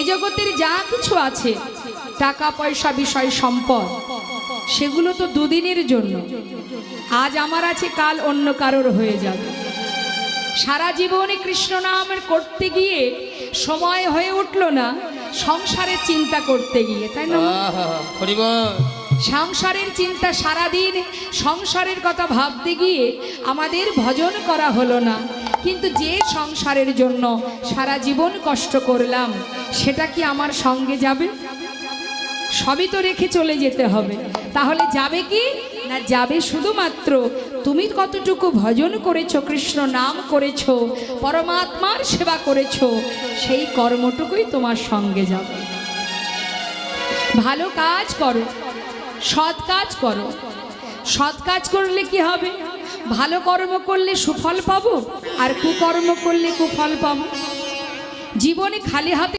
জগতের যা কিছু আছে, টাকা পয়সা বিষয় সম্পদ, সেগুলো তো দুদিনের জন্য। আজ আমার আছে, কাল অন্য কারোর হয়ে যাবে। সারা জীবনে কৃষ্ণ নাম করতে গিয়ে সময় হয়ে উঠল না সংসারের চিন্তা করতে গিয়ে, তাই না? সংসারের চিন্তা, সারাদিন সংসারের কথা ভাবতে গিয়ে আমাদের ভজন করা হলো না। কিন্তু যে সংসারের জন্য সারা জীবন কষ্ট করলাম, সেটা কি আমার সঙ্গে যাবে? সবই তো রেখে চলে যেতে হবে। তাহলে যাবে কি না? যাবে শুধুমাত্র তুমি কতটুকু ভজন করেছো, কৃষ্ণ নাম করেছো, পরমাত্মার সেবা করেছো, সেই কর্মটুকুই তোমার সঙ্গে যাবে। ভালো কাজ করো, সৎ কাজ করো। সৎ কাজ করলে কি হবে? ভালো কর্ম করলে সুফল পাবো, আর কুকর্ম করলে কুফল পাবো। জীবনে খালি হাতে